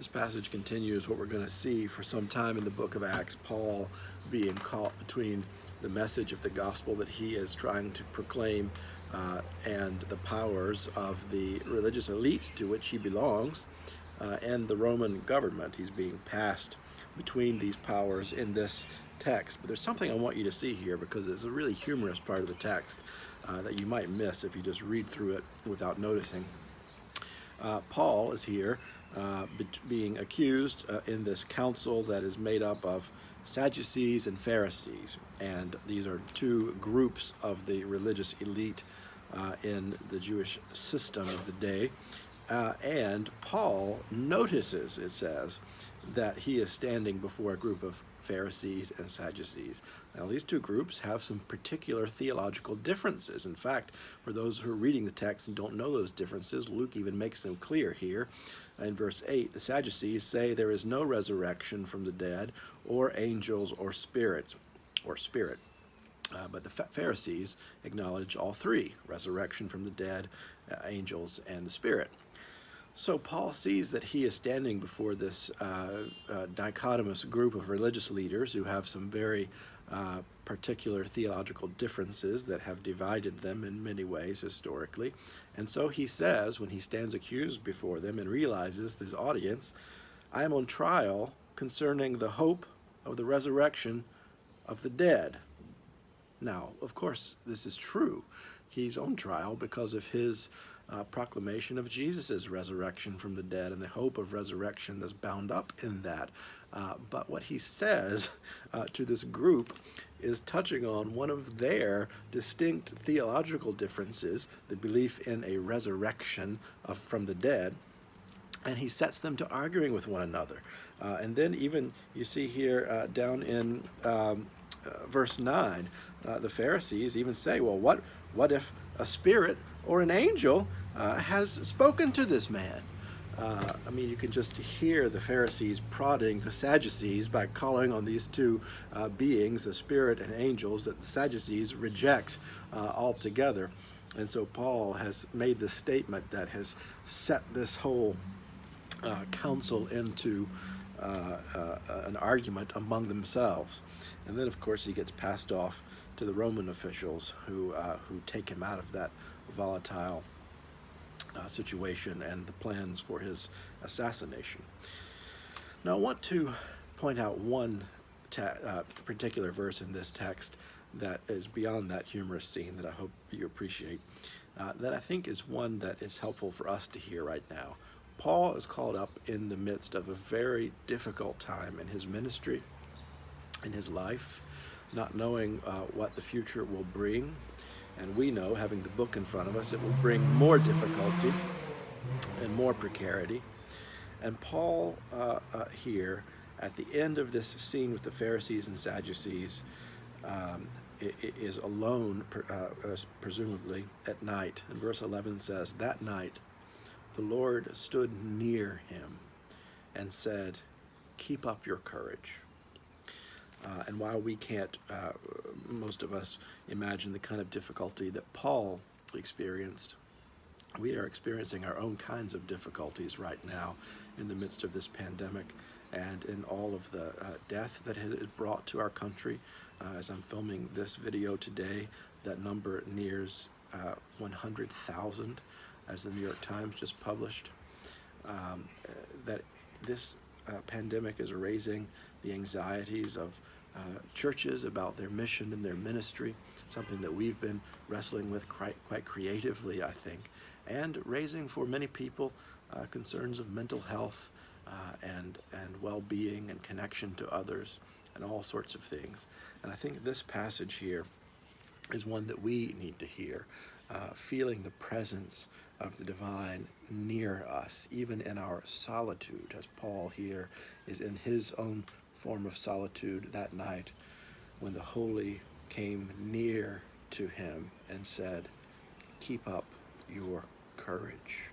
This passage continues what we're going to see for some time in the book of Acts, Paul being caught between the message of the gospel that he is trying to proclaim and the powers of the religious elite to which he belongs and the Roman government. He's being passed between these powers in this text. But there's something I want you to see here, because it's a really humorous part of the text that you might miss if you just read through it without noticing. Paul is here being accused in this council that is made up of Sadducees and Pharisees, and these are two groups of the religious elite in the Jewish system of the day. And Paul notices, it says, that he is standing before a group of Pharisees and Sadducees. Now, these two groups have some particular theological differences. In fact, for those who are reading the text and don't know those differences, Luke even makes them clear here. In verse 8, the Sadducees say there is no resurrection from the dead, or angels, or spirits, or spirit. But the Pharisees acknowledge all three: resurrection from the dead, angels, and the spirit. So Paul sees that he is standing before this dichotomous group of religious leaders who have some very particular theological differences that have divided them in many ways historically. And so he says, when he stands accused before them and realizes this audience, I am on trial concerning the hope of the resurrection of the dead. Now, of course, this is true. He's on trial because of his proclamation of Jesus' resurrection from the dead and the hope of resurrection that's bound up in that. But what he says to this group is touching on one of their distinct theological differences, the belief in a resurrection from the dead, and he sets them to arguing with one another. And then even you see here down in verse 9, the Pharisees even say, well, what if a spirit or an angel has spoken to this man? I mean, you can just hear the Pharisees prodding the Sadducees by calling on these two beings, the spirit and angels, that the Sadducees reject altogether. And so Paul has made this statement that has set this whole council into an argument among themselves. And then, of course, he gets passed off to the Roman officials who take him out of that volatile situation and the plans for his assassination. Now, I want to point out one particular verse in this text that is beyond that humorous scene that I hope you appreciate, that I think is one that is helpful for us to hear right now. Paul is called up in the midst of a very difficult time in his ministry, in his life, not knowing what the future will bring. And we know, having the book in front of us, it will bring more difficulty and more precarity. And Paul here, at the end of this scene with the Pharisees and Sadducees, is alone, presumably, at night. And verse 11 says, that night the Lord stood near him and said, keep up your courage. And while we can't, most of us, imagine the kind of difficulty that Paul experienced, we are experiencing our own kinds of difficulties right now in the midst of this pandemic and in all of the death that is brought to our country. As I'm filming this video today, that number nears 100,000, as the New York Times just published. That this pandemic is raising the anxieties of churches about their mission and their ministry, something that we've been wrestling with quite creatively, I think, and raising for many people concerns of mental health and well-being and connection to others and all sorts of things. And I think this passage here is one that we need to hear, feeling the presence of the divine near us, even in our solitude, as Paul here is in his own form of solitude that night when the Holy came near to him and said, keep up your courage.